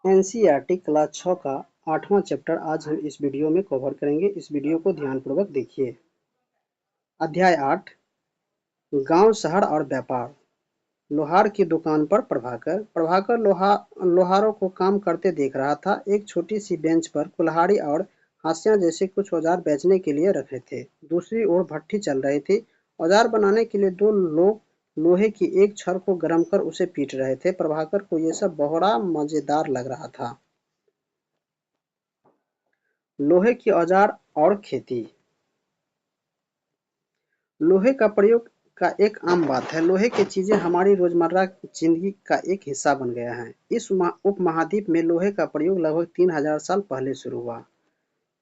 NCERT class 6 का 8वां chapter आज हम इस वीडियो में कवर करेंगे। इस वीडियो को ध्यानपूर्वक देखिए। अध्याय 8 गांव, शहर और व्यापार। लोहार की दुकान पर प्रभाकर प्रभाकर लोहारों को काम करते देख रहा था। एक छोटी सी बेंच पर कुल्हाड़ी और हाशियां जैसे कुछ औजार बेचने के लिए रखे थे। दूसरी ओर भट्ठी चल रही थी। औजार बनाने के लिए दो लोग लोहे की एक छड़ को गर्म कर उसे पीट रहे थे। प्रभाकर को यह सब बड़ा मजेदार लग रहा था। लोहे के औजार और खेती। लोहे का प्रयोग का एक आम बात है। लोहे की चीजें हमारी रोजमर्रा की जिंदगी का एक हिस्सा बन गया है। इस उपमहाद्वीप में लोहे का प्रयोग लगभग 3000 साल पहले शुरू हुआ।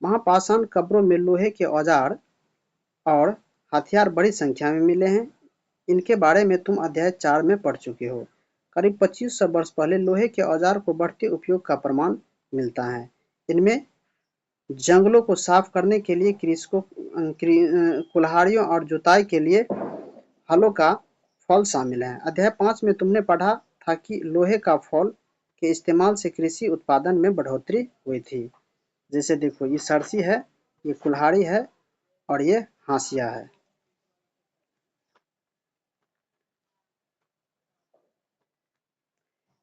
महापाषाण कब्रों में लोहे के औजार और हथियार बड़ी संख्या में मिले हैं। इनके बारे में तुम अध्याय 4 में पढ़ चुके हो। करीब 2500 वर्ष पहले लोहे के औजार को बढ़ते उपयोग का प्रमाण मिलता है। इनमें जंगलों को साफ करने के लिए कृषकों कुल्हाड़ियों और जुताई के लिए हलों का फल शामिल है। अध्याय 5 में तुमने पढ़ा था कि लोहे का फल के इस्तेमाल से कृषि उत्पादन में बढ़ोतरी हुई थी। जैसे देखो, ये सरसी है, ये कुल्हाड़ी है और ये हाशिया है।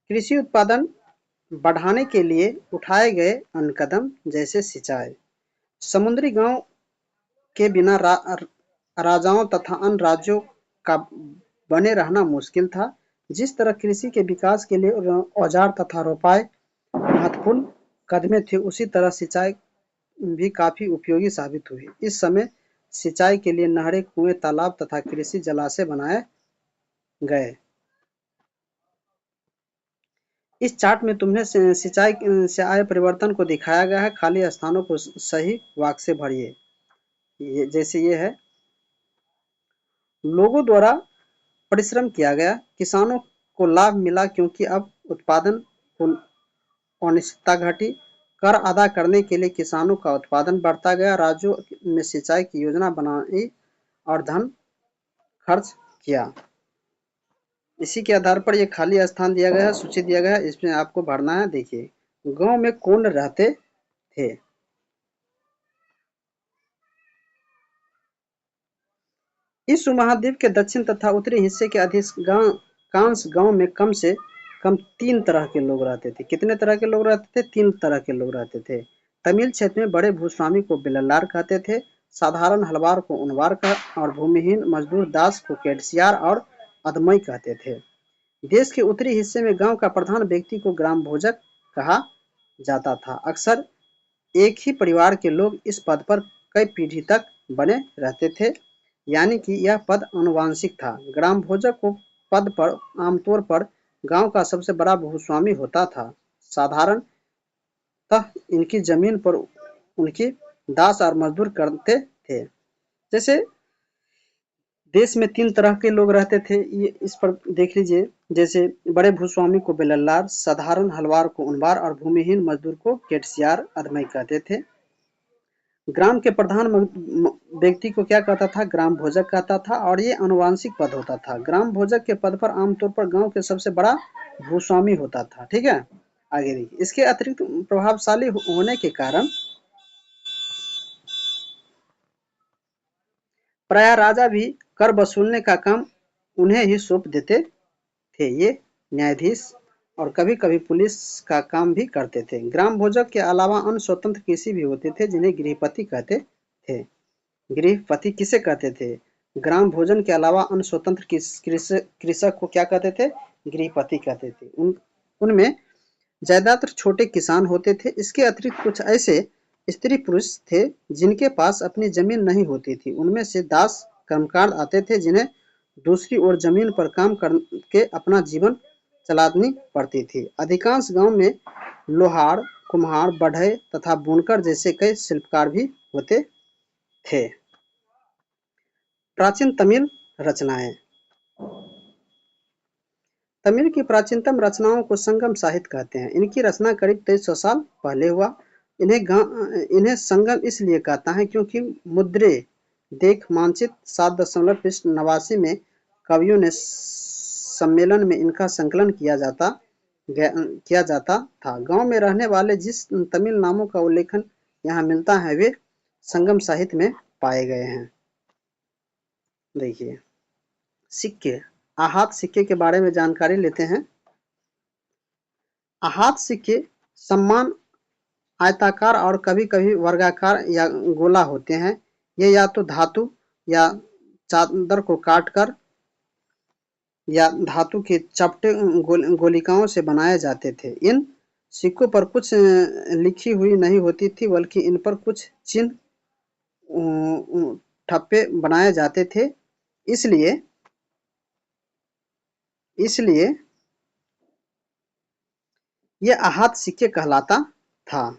कृषि उत्पादन बढ़ाने के लिए उठाए गए अन्य कदम जैसे सिंचाई। समुद्री गांव के बिना राजाओं तथा अन्य राज्यों का बने रहना मुश्किल था। जिस तरह कृषि के विकास के लिए औजार तथा रोपाएं महत्वपूर्ण कदमें थे, उसी तरह सिंचाई भी काफी उपयोगी साबित हुई। इस समय सिंचाई के लिए नहरें, कुएं, तालाब तथा कृषि जलाशय बनाए गए। इस चार्ट में तुमने सिंचाई से आए परिवर्तन को दिखाया गया है। खाली स्थानों को सही वाक्य से भरिए। जैसे ये है, लोगों द्वारा परिश्रम किया गया, किसानों को लाभ मिला क्योंकि अब उत्पादन को अनिश्चितता घटी। कर अदा करने के लिए किसानों का उत्पादन बढ़ता गया। राज्यों में सिंचाई की योजना बनाई और धन खर्च किया। इसी के आधार पर ये खाली स्थान दिया गया है, सूची दिया गया है, इसमें आपको भरना है। देखिए, गांव में कौन रहते थे? इस उपमहाद्वीप के दक्षिण तथा उत्तरी हिस्से के अधिकांश गांव में कम से कम 3 तरह के लोग रहते थे। कितने तरह के लोग रहते थे? 3 तरह के लोग रहते थे। तमिल क्षेत्र में बड़े भूस्वामी को बिल्लार कहते थे, साधारण हलवार को उनवार और भूमिहीन मजदूर दास को केडसियार और अदमई कहते थे। देश के उत्तरी हिस्से में गांव का प्रधान व्यक्ति को ग्राम भोजक कहा जाता था। अक्सर एक ही परिवार के लोग इस पद पर कई पीढ़ी तक बने रहते थे, यानी कि यह पद आनुवंशिक था। ग्राम भोजक को पद पर आमतौर पर गांव का सबसे बड़ा भूस्वामी होता था। साधारणतः इनकी जमीन पर उनकी दास और मजदूर करते थे। जैसे देश में 3 तरह के लोग रहते थे, ये इस पर देख लीजिए। जैसे बड़े भूस्वामी को बेलल्लार, साधारण हलवार को उनवार और भूमिहीन मजदूर को केटसियार अदमई कहते थे। ग्राम के प्रधान व्यक्ति को क्या कहता था? ग्राम भोजक कहता था और ये आनुवंशिक पद होता था। ग्राम भोजक के पद पर आमतौर पर गांव के सबसे बड़ा भूस्वामी होता था। ठीक है, आगे देखिए। इसके अतिरिक्त प्रभावशाली होने के कारण प्राय राजा भी कर वसूलने का काम उन्हें ही सौंप देते थे। ये न्यायाधीश और कभी-कभी पुलिस का काम भी करते थे। ग्राम भोजक के अलावा अन्य स्वतंत्र कृषि भी होते थे, जिन्हें गृहपति कहते थे। गृहपति किसे कहते थे? ग्राम भोजन के अलावा अन्य स्वतंत्र कृषक को क्या कहते थे? गृहपति कहते थे। उनमें ज्यादातर छोटे किसान होते थे। इसके अतिरिक्त कुछ ऐसे स्त्री पुरुष थे जिनके पास अपनी जमीन नहीं होती थी। उनमें से दास कर्मकार आते थे, जिन्हें दूसरी ओर जमीन पर काम करके अपना जीवन चलानी पड़ती थी। अधिकांश गांव में लोहार, कुम्हार, बढ़ई तथा बुनकर जैसे कई शिल्पकार भी होते थे। प्राचीन तमिल रचनाएं। तमिल की प्राचीनतम रचनाओं को संगम साहित्य कहते हैं। इनकी रचना करीब 2300 साल पहले हुआ। इन्हें संगम इसलिए कहता है क्योंकि मुद्रे देख मानचित्र 7.89 में कवियों ने सम्मेलन में इनका संकलन किया जाता किया जाता था। गांव में रहने वाले जिस तमिल नामों का उल्लेखन यहाँ मिलता है वे संगम साहित्य में पाए गए हैं। देखिए सिक्के, आहत सिक्के के बारे में जानकारी लेते हैं। आहत सिक्के सम्मान आयताकार और कभी-कभी वर्गाकार या गोला होते हैं। ये या तो धातु या चादर को काटकर या धातु के चपटे गोलिकाओं से बनाए जाते थे। इन सिक्कों पर कुछ लिखी हुई नहीं होती थी, बल्कि इन पर कुछ चिन्ह ठप्पे बनाए जाते थे। इसलिए इसलिए ये आहत सिक्के कहलाता था।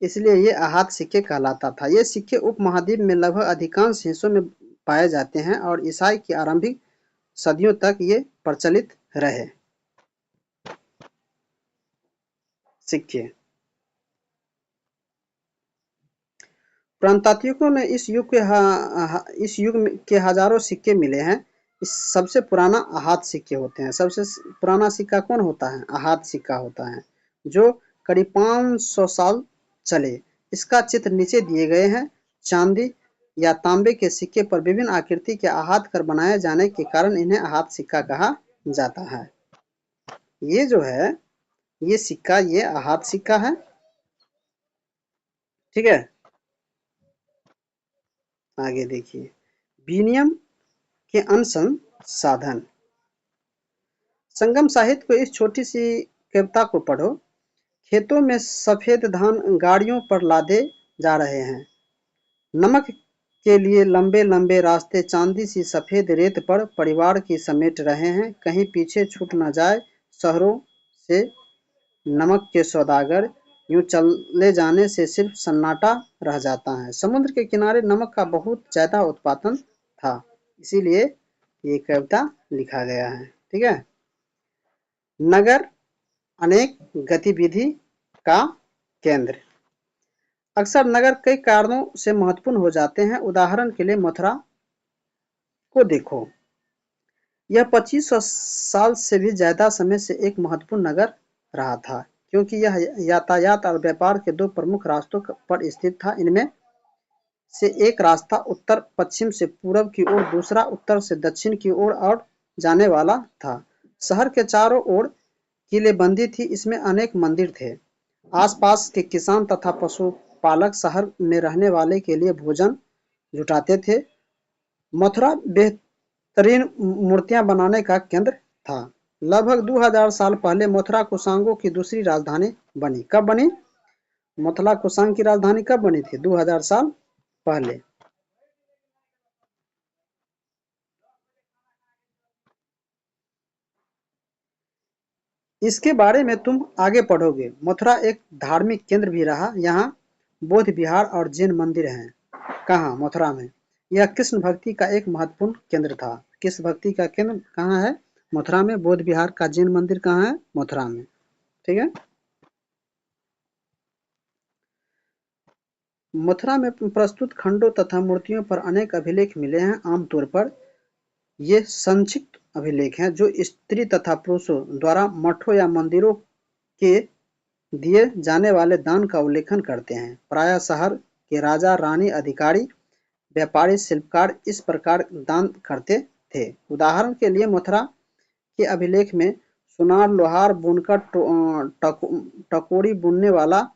इसलिए ये आहत सिक्के कहलाता था। ये सिक्के उपमहाद्वीप में लगभग अधिकांश हिस्सों में पाए जाते हैं और ईसाई की आरंभिक सदियों तक ये प्रचलित रहे। सिक्के पुरातात्विकों ने इस युग के हजारों सिक्के मिले हैं। इस सबसे पुराना आहत सिक्के होते हैं। सबसे पुराना सिक्का कौन होता है? आहत सिक्का होता है, जो करीब 500 साल चले। इसका चित्र नीचे दिए गए हैं। चांदी या तांबे के सिक्के पर विभिन्न आकृति के आहत कर बनाए जाने के कारण इन्हें आहत सिक्का कहा जाता है। ये जो है ये सिक्का ये आहत सिक्का है। ठीक है, आगे देखिए विनिमय के अनशन साधन। संगम साहित्य को इस छोटी सी कविता को पढ़ो। खेतों में सफेद धान गाड़ियों पर लादे जा रहे हैं। नमक के लिए लंबे लंबे रास्ते चांदी सी सफेद रेत पर परिवार की समेट रहे हैं। कहीं पीछे छूट न जाए शहरों से नमक के सौदागर, यूं चले जाने से सिर्फ सन्नाटा रह जाता है। समुद्र के किनारे नमक का बहुत ज्यादा उत्पादन था, इसीलिए ये कविता लिखा गया है। ठीक है, नगर अनेक गतिविधि का केंद्र। अक्सर नगर कई कारणों से महत्वपूर्ण हो जाते हैं। उदाहरण के लिए मथुरा को देखो, यह 2500 साल से भी ज्यादा समय से एक महत्वपूर्ण नगर रहा था, क्योंकि यह यातायात और व्यापार के दो प्रमुख रास्तों पर स्थित था। इनमें से एक रास्ता उत्तर पश्चिम से पूरब की ओर, दूसरा उत्तर से दक्षिण की ओर और जाने वाला था। शहर के चारों ओर किलेबंदी थी। इसमें अनेक मंदिर थे। आसपास के किसान तथा पशुपालक शहर में रहने वाले के लिए भोजन जुटाते थे। मथुरा बेहतरीन मूर्तियां बनाने का केंद्र था। लगभग 2000 साल पहले मथुरा कुषाणों की दूसरी राजधानी बनी। कब बनी? मथुरा कुषाण की राजधानी कब बनी थी? 2000 साल पहले। इसके बारे में तुम आगे पढ़ोगे। मथुरा एक धार्मिक केंद्र भी रहा। यहाँ बौद्ध विहार और जैन मंदिर हैं। कहाँ? मथुरा में। यह कृष्ण भक्ति का एक महत्वपूर्ण केंद्र था। कृष्ण भक्ति का केंद्र कहाँ है? मथुरा में। बौद्ध विहार का जैन मंदिर कहाँ है? मथुरा में। ठीक है, मथुरा में प्रस्तुत खंडों तथा मूर्तियों पर अनेक अभिलेख मिले हैं। आमतौर पर ये संक्षिप्त अभिलेख हैं जो स्त्री तथा पुरुषों द्वारा मठों या मंदिरों के दिए जाने वाले दान का उल्लेखन करते हैं। प्रायः शहर के राजा, रानी, अधिकारी, व्यापारी, शिल्पकार इस प्रकार दान करते थे। उदाहरण के लिए मथुरा के अभिलेख में सुनार, लोहार, बुनकर, टकोरी बुनने वाला,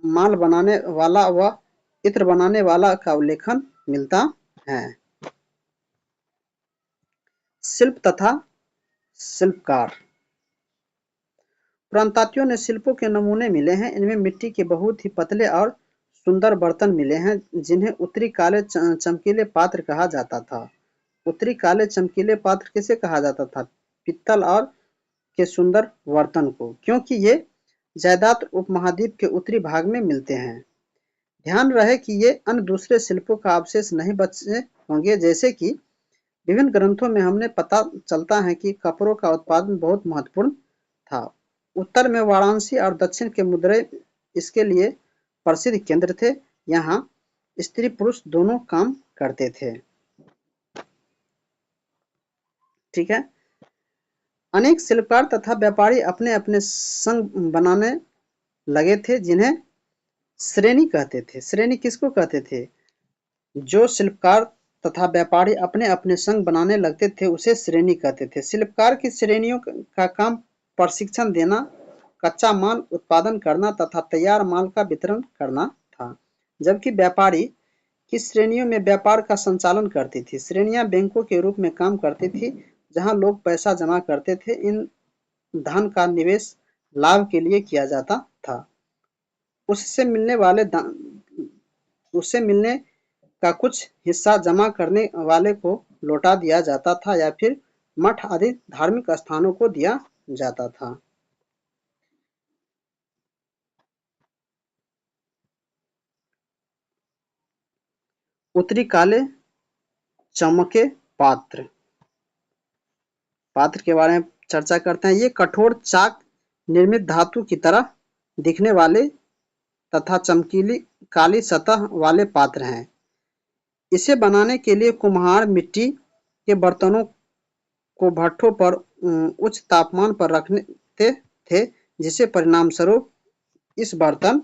माल बनाने वाला व इत्र बनाने वाला का उल्लेखन मिलता है। शिल्प तथा शिल्पकार। पुरातात्वियों ने शिल्पों के नमूने मिले हैं। इनमें मिट्टी के बहुत ही पतले और सुंदर बर्तन मिले हैं, जिन्हें उत्तरी काले चमकीले पात्र कहा जाता था। उत्तरी काले चमकीले पात्र किसे कहा जाता था? पित्तल और के सुंदर बर्तन को, क्योंकि ये ज्यादातर उपमहाद्वीप के उत्तरी भाग में मिलते हैं। ध्यान रहे कि ये अन्य दूसरे शिल्पों का अवशेष नहीं बचे होंगे, जैसे कि विभिन्न ग्रंथों में हमें पता चलता है कि कपड़ों का उत्पादन बहुत महत्वपूर्ण था। उत्तर में वाराणसी और दक्षिण के मदुरै इसके लिए प्रसिद्ध केंद्र थे। यहाँ स्त्री पुरुष दोनों काम करते थे। ठीक है, अनेक शिल्पकार तथा व्यापारी अपने अपने संघ बनाने लगे थे, जिन्हें श्रेणी कहते थे। श्रेणी किसको कहते थे? जो शिल्पकार तथा व्यापारी अपने अपने संघ बनाने लगते थे, उसे श्रेणी कहते थे। शिल्पकार की श्रेणियों का काम प्रशिक्षण देना, कच्चा माल उत्पादन करना तथा तैयार माल का वितरण करना था, जबकि व्यापारी की श्रेणियों में व्यापार का संचालन करती थी। श्रेणियां बैंकों के रूप में काम करती थी, जहां लोग पैसा जमा करते थे। इन धन का निवेश लाभ के लिए किया जाता था। उससे मिलने वाले उससे मिलने का कुछ हिस्सा जमा करने वाले को लौटा दिया जाता था या फिर मठ आदि धार्मिक स्थानों को दिया जाता था। उत्तरी काले चमके पात्र के बारे में चर्चा करते हैं। ये कठोर चाक निर्मित धातु की तरह दिखने वाले तथा चमकीली काली सतह वाले पात्र हैं। इसे बनाने के लिए कुम्हार मिट्टी के बर्तनों को भट्ठों पर उच्च तापमान पर रखते थे, जिसके परिणामस्वरूप इस बर्तन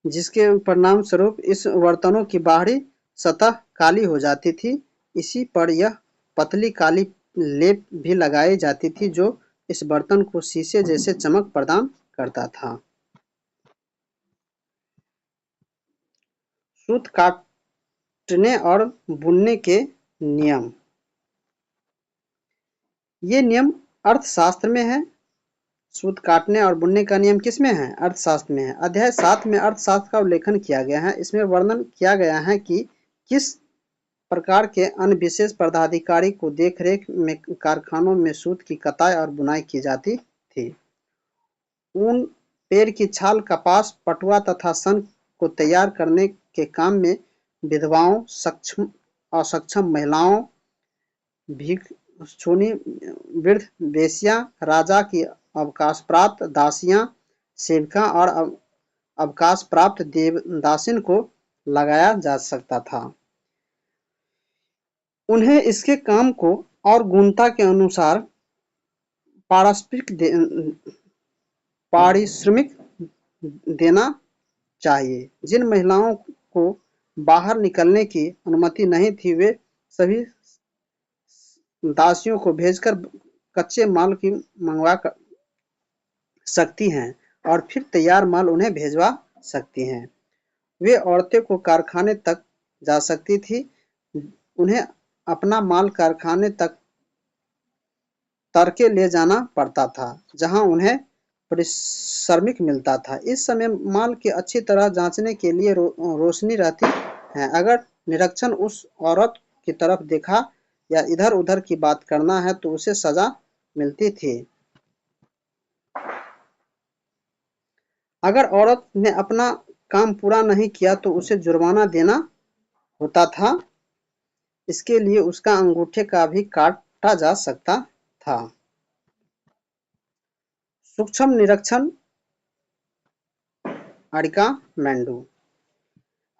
इस बर्तनों की बाहरी सतह काली हो जाती थी। इसी पर यह पतली काली लेप भी लगाई जाती थी, जो इस बर्तन को शीशे जैसे चमक प्रदान करता था। सूत काटने और बुनने के नियम। ये नियम अर्थशास्त्र में है। सूत काटने और बुनने का नियम किसमें है? अर्थशास्त्र में है। अध्याय 7 में अर्थशास्त्र का उल्लेखन किया गया है। इसमें वर्णन किया गया है कि किस प्रकार के अन्य विशेष पदाधिकारी को देखरेख में कारखानों में सूत की कताई और बुनाई की जाती थी। ऊन, पेड़ की छाल, कपास, पटुआ तथा सन को तैयार करने के काम में विधवाओं, असक्षम महिलाओं, भिक्षुणी, वृद्ध वेश्या, राजा की अवकाश प्राप्त दासियां, सेविका और अवकाश प्राप्त देवदासिन को लगाया जा सकता था। उन्हें इसके काम को और गुणता के अनुसार पारिश्रमिक देना चाहिए। जिन महिलाओं को बाहर निकलने की अनुमति नहीं थी, वे सभी दासियों को भेजकर कच्चे माल की मंगवा सकती हैं और फिर तैयार माल उन्हें भेजवा सकती हैं। वे औरतें को कारखाने तक जा सकती थी। उन्हें अपना माल कारखाने तक तरके ले जाना पड़ता था, जहां उन्हें पारिश्रमिक मिलता था। इस समय माल की अच्छी तरह जांचने के लिए रोशनी रहती है। अगर निरीक्षण उस औरत की तरफ देखा या इधर-उधर की बात करना है तो उसे सजा मिलती थी। अगर औरत ने अपना काम पूरा नहीं किया तो उसे जुर्माना देना होता था। इसके लिए उसका अंगूठे का भी काटा जा सकता था। सूक्ष्म निरीक्षण अरिकामेंडू।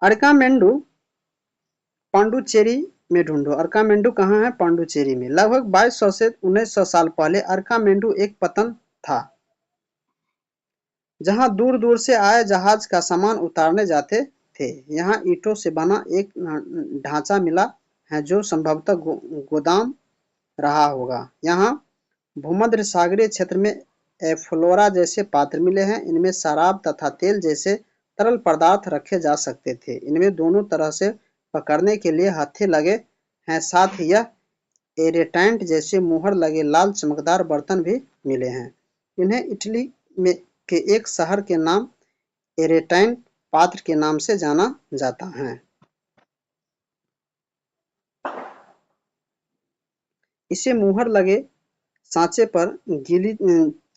अरिकामेंडू पांडुचेरी में ढूंढो। अरिकामेंडू कहाँ है? पांडुचेरी में। लगभग 2200 से 1900 साल पहले अरिकामेंडू एक पत्तन था, जहां दूर दूर से आए जहाज का सामान उतारने जाते थे। यहाँ ईंटों से बना एक ढांचा मिला है, जो संभवतः गोदाम रहा होगा। यहाँ भूमध्य सागरीय क्षेत्र में एफ्लोरा जैसे पात्र मिले हैं। इनमें शराब तथा तेल जैसे तरल पदार्थ रखे जा सकते थे। इनमें दोनों तरह से पकड़ने के लिए हत्थे लगे हैं। साथ ही यह एरेटाइट जैसे मुहर लगे लाल चमकदार बर्तन भी मिले हैं। इन्हें इटली में के एक शहर के नाम एरेटाइट पात्र के नाम से जाना जाता है। इसे मुहर लगे सांचे पर गीली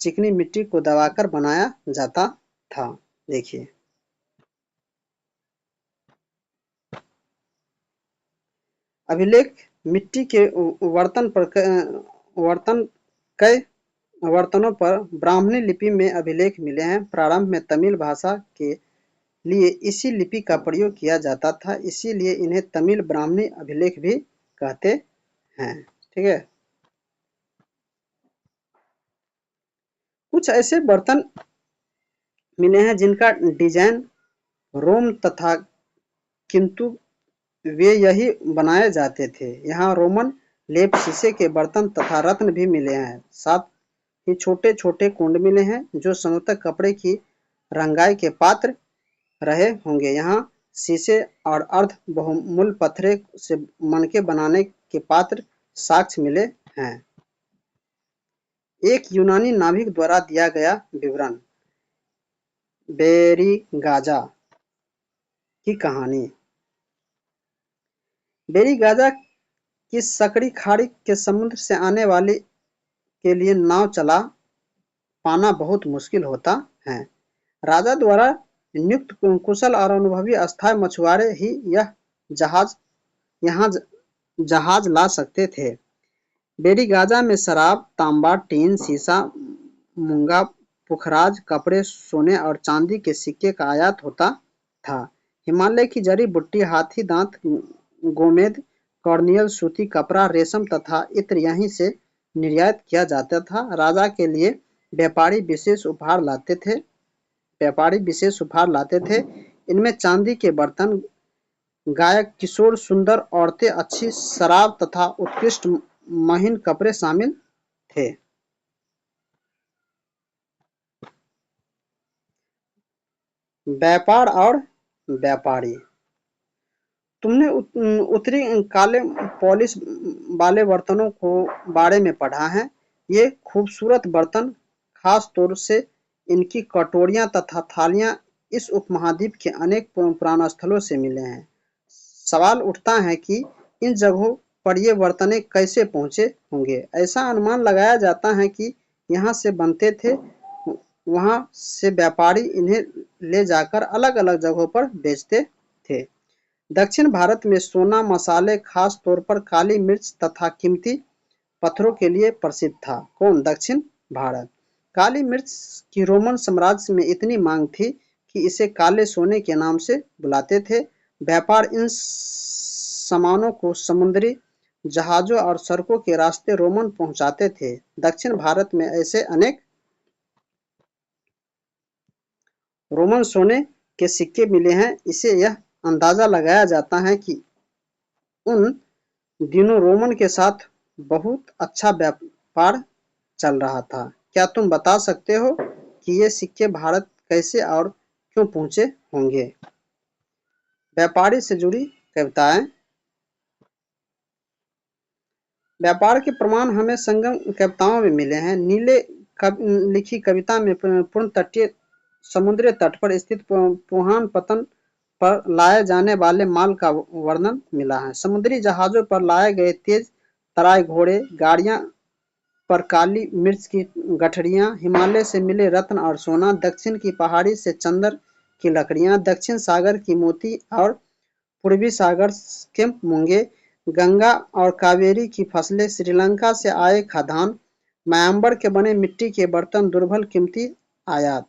चिकनी मिट्टी को दबाकर बनाया जाता था। देखिए, अभिलेख मिट्टी के बर्तनों पर ब्राह्मणी लिपि में अभिलेख मिले हैं। प्रारंभ में तमिल भाषा के लिए इसी लिपि का प्रयोग किया जाता था, इसीलिए इन्हें तमिल ब्राह्मणी अभिलेख भी कहते हैं। ठीक है। कुछ ऐसे बर्तन मिले हैं जिनका डिजाइन रोम तथा, किंतु वे यही बनाए जाते थे। यहाँ रोमन लेप शीशे के बर्तन तथा रत्न भी मिले हैं। साथ ही छोटे छोटे कुंड मिले हैं जो संभवतः कपड़े की रंगाई के पात्र रहे होंगे। यहाँ शीशे और अर्ध बहुमूल्य पत्थरे से मनके बनाने के पात्र साक्ष्य मिले हैं। एक यूनानी नाविक द्वारा दिया गया विवरण। बेरीगाजा की कहानी। बेरीगाजा की सकड़ी खाड़ी के समुद्र से आने वाले के लिए नाव चला पाना बहुत मुश्किल होता है। राजा द्वारा नियुक्त कुशल और अनुभवी अस्थायी मछुआरे ही यह यहाँ जहाज ला सकते थे। बेरीगाजा में शराब, तांबा, टीन, शीशा, मूंगा, पुखराज, कपड़े, सोने और चांदी के सिक्के का आयात होता था। हिमालय की जड़ी बूटी, हाथी दांत, गोमेद, कॉर्नियल, सूती कपड़ा, रेशम तथा इत्र यहीं से निर्यात किया जाता था। राजा के लिए व्यापारी विशेष उपहार लाते थे। इनमें चांदी के बर्तन, गायक, किशोर, सुंदर औरतें, अच्छी शराब तथा उत्कृष्ट महीन कपड़े शामिल थे। व्यापार और व्यापारी। तुमने उत्तरी काले पॉलिश वाले बर्तनों को बारे में पढ़ा है। ये खूबसूरत बर्तन, खास तौर से इनकी कटोरियां तथा थालियां, इस उपमहाद्वीप के अनेक पुराण स्थलों से मिले हैं। सवाल उठता है कि इन जगहों पर ये बर्तने कैसे पहुंचे होंगे। ऐसा अनुमान लगाया जाता है कि यहाँ से बनते थे, वहां से व्यापारी इन्हें ले जाकर अलग अलग जगहों पर बेचते थे। दक्षिण भारत में सोना, मसाले, खास तौर पर काली मिर्च तथा कीमती पत्थरों के लिए प्रसिद्ध था। कौन? दक्षिण भारत। काली मिर्च की रोमन साम्राज्य में इतनी मांग थी कि इसे काले सोने के नाम से बुलाते थे। व्यापार इन सामानों को समुद्री जहाजों और सड़कों के रास्ते रोमन पहुंचाते थे। दक्षिण भारत में ऐसे अनेक रोमन सोने के सिक्के मिले हैं। इसे यह अंदाजा लगाया जाता है कि उन दिनों रोमन के साथ बहुत अच्छा व्यापार चल रहा था। क्या तुम बता सकते हो कि ये सिक्के भारत कैसे और क्यों पहुंचे होंगे? व्यापारी से जुड़ी कविताएं। व्यापार के प्रमाण हमें संगम कविताओं में मिले हैं। नीले लिखी कविता में पूर्ण तटीय समुद्री तट पर स्थित पुहान पतन पर लाए जाने वाले माल का वर्णन मिला है। समुद्री जहाजों पर लाए गए तेज तराई घोड़े, गाड़ियां पर काली मिर्च की गठरियां, हिमालय से मिले रत्न और सोना, दक्षिण की पहाड़ी से चंदर की लकड़ियां, दक्षिण सागर की मोती और पूर्वी सागर के मूंगे, गंगा और कावेरी की फसलें, श्रीलंका से आए खाद्यान्न, म्यांबर के बने मिट्टी के बर्तन, दुर्लभ कीमती आयात।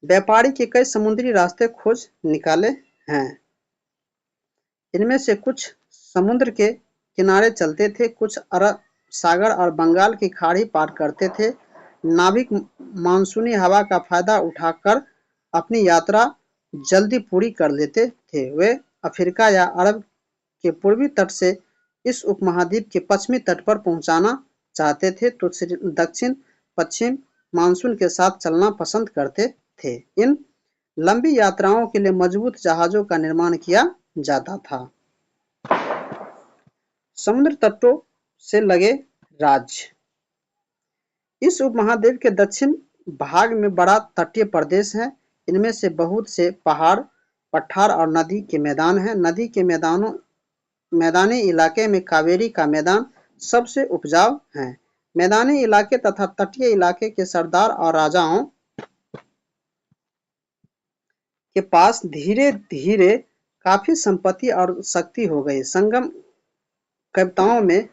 व्यापारी के कई समुद्री रास्ते खोज निकाले हैं। इनमें से कुछ समुद्र के किनारे चलते थे, कुछ अरब सागर और बंगाल की खाड़ी पार करते थे। नाविक मानसूनी हवा का फायदा उठाकर अपनी यात्रा जल्दी पूरी कर लेते थे। वे अफ्रीका या अरब के पूर्वी तट से इस उपमहाद्वीप के पश्चिमी तट पर पहुंचना चाहते थे तो दक्षिण पश्चिम मानसून के साथ चलना पसंद करते थे। इन लंबी यात्राओं के लिए मजबूत जहाजों का निर्माण किया जाता था। समुद्र तटों से लगे राज्य। इस उपमहाद्वीप के दक्षिण भाग में बड़ा तटीय प्रदेश है। इनमें से बहुत से पहाड़, पठार और नदी के मैदान हैं। नदी के मैदानी इलाके में कावेरी का मैदान सबसे उपजाऊ है। मैदानी इलाके तथा तटीय इलाके के सरदार और राजाओं के पास धीरे धीरे काफी संपत्ति और शक्ति हो गई। संगम कविताओं में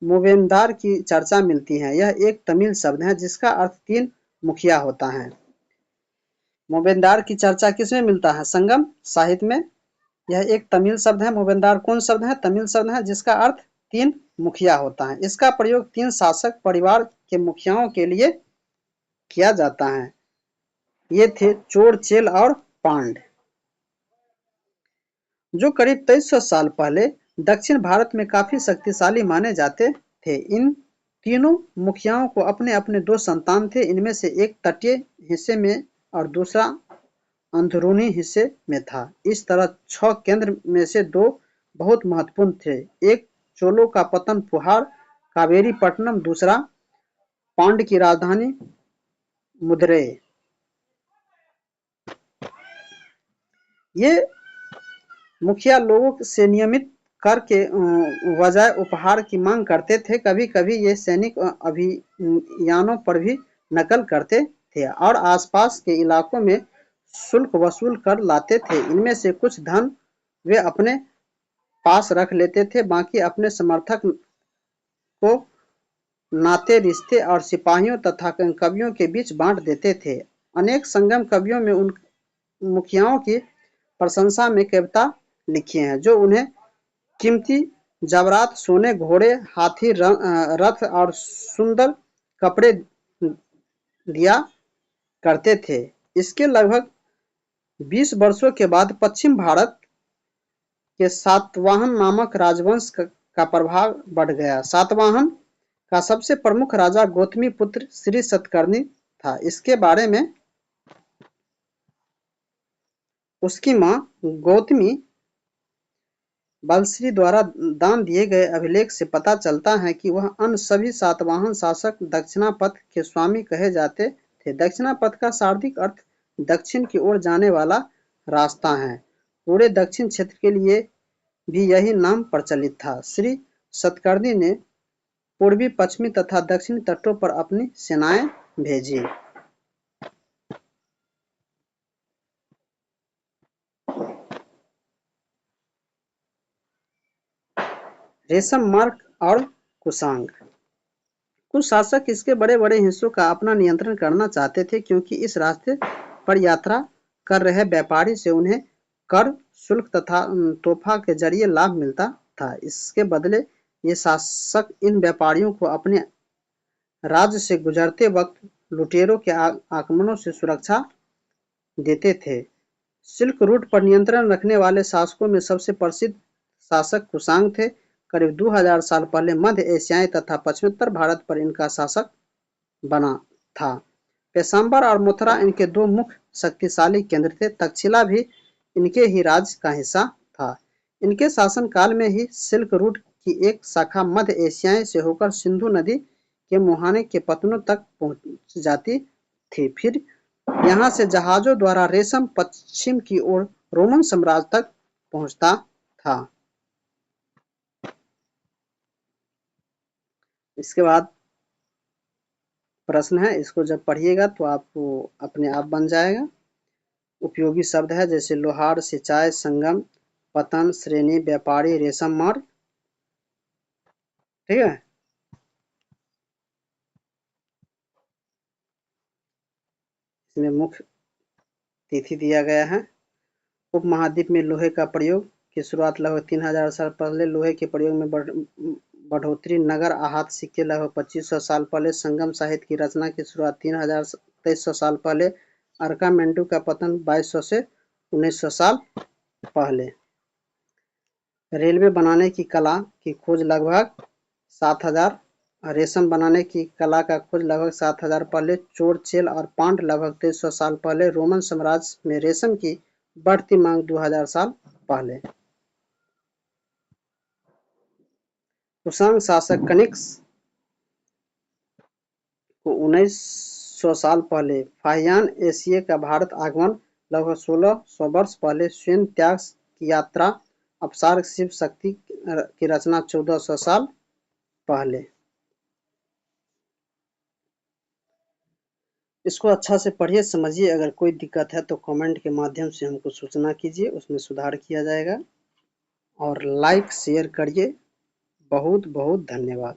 मूवेंदार की चर्चा मिलती है। यह एक तमिल शब्द है जिसका अर्थ तीन मुखिया होता है। मोबेंदार की चर्चा किसमें मिलता है? संगम साहित्य में। यह एक तमिल शब्द है। मोबेंदार कौन शब्द है? तमिल शब्द है जिसका अर्थ तीन मुखिया होता है। इसका प्रयोग तीन शासक परिवार के मुखियाओं के लिए किया जाता है। ये थे चोर, चेल और पांड, जो करीब 2300 साल पहले दक्षिण भारत में काफी शक्तिशाली माने जाते थे। इन तीनों मुखियाओं को अपने अपने दो संतान थे। इनमें से एक तटीय हिस्से में और दूसरा अंदरूनी हिस्से में था। इस तरह 6 केंद्र में से 2 बहुत महत्वपूर्ण थे। एक चोलों का पतन पुहार कावेरीपट्टनम, दूसरा पांड की राजधानी मदुरै। ये मुखिया लोगों से नियमित कर के बजाय उपहार की मांग करते थे। कभी-कभी ये सैनिक अभियानों पर भी नकल करते थे और आसपास के इलाकों में शुल्क वसूल कर लाते थे। इनमें से कुछ धन वे अपने पास रख लेते थे, बाकी अपने समर्थक को नाते, रिश्ते और सिपाहियों तथा कवियों के बीच बांट देते थे। अनेक संगम कवियों में उन मुखियाओं की प्रशंसा में कविता लिखी हैं, जो उन्हें कीमती जवाहरात, सोने, घोड़े, हाथी, रथ और सुंदर कपड़े दिया करते थे। इसके लगभग 20 वर्षों के बाद पश्चिम भारत के सातवाहन नामक राजवंश का प्रभाव बढ़ गया। सातवाहन का सबसे प्रमुख राजा गौतमी पुत्र श्री सतकर्णी था। इसके बारे में उसकी मां गौतमी बलश्री द्वारा दान दिए गए अभिलेख से पता चलता है कि वह अन्य सभी सातवाहन शासक दक्षिणापथ के स्वामी कहे जाते थे। दक्षिणापथ का शाब्दिक अर्थ दक्षिण की ओर जाने वाला रास्ता है। पूरे दक्षिण क्षेत्र के लिए भी यही नाम प्रचलित था। श्री सतकर्णी ने पूर्वी, पश्चिमी तथा दक्षिणी तटों पर अपनी सेनाएं भेजी। रेशम मार्ग और कुशांग। कुछ शासक इसके बड़े-बड़े हिस्सों का अपना नियंत्रण करना चाहते थे, क्योंकि इस रास्ते पर यात्रा कर रहे व्यापारी से उन्हें कर, शुल्क तथा तोहफा के जरिए लाभ मिलता था। इसके बदले ये शासक इन व्यापारियों को अपने राज्य से गुजरते वक्त लुटेरों के आक्रमणों से सुरक्षा देते थे। सिल्क रूट पर नियंत्रण रखने वाले शासकों में सबसे प्रसिद्ध शासक कुशांग थे। करीब 2000 साल पहले मध्य एशियाई तथा पश्चिमोत्तर भारत पर इनका शासक बना था। पेशंबर और मथुरा इनके दो मुख्य शक्तिशाली केंद्र थे। तक्षशिला भी इनके ही राज्य का हिस्सा था। इनके शासनकाल में ही सिल्क रूट की एक शाखा मध्य एशिया से होकर सिंधु नदी के मुहाने के पत्तनों तक पहुंच जाती थी। फिर यहाँ से जहाजों द्वारा रेशम पश्चिम की ओर रोमन साम्राज्य तक पहुंचता था। इसके बाद प्रश्न है, इसको जब पढ़िएगा तो आपको अपने आप बन जाएगा। उपयोगी शब्द है जैसे लोहार, सिंचाई, संगम, पतन, श्रेणी, व्यापारी, रेशम मार्ग। ठीक है। इसमें मुख्य तिथि दिया गया है। उपमहाद्वीप में लोहे का प्रयोग की शुरुआत लगभग 3000 साल पहले। लोहे के प्रयोग में बढ़ोतरी। नगर आहत सिक्के लगभग 2500 साल पहले। संगम साहित्य की रचना की शुरुआत 2300 साल पहले। अर्कामेंडू का पतन 2200 से 1900 साल पहले। रेलवे बनाने की कला की खोज लगभग 7000। रेशम बनाने की कला का खोज लगभग 7000 पहले। चोर, चेल और पांड लगभग 2300 साल पहले। रोमन साम्राज्य में रेशम की बढ़ती मांग 2000 साल पहले। कुशांग शासक कनिष्क को 1900 साल पहले। फाहियान एशिया का भारत आगमन लगभग 1600 वर्ष पहले। स्वयं त्याग की यात्रा। अपसार शिव शक्ति की रचना 1400 साल पहले। इसको अच्छा से पढ़िए, समझिए। अगर कोई दिक्कत है तो कमेंट के माध्यम से हमको सूचना कीजिए, उसमें सुधार किया जाएगा। और लाइक शेयर करिए। बहुत बहुत धन्यवाद।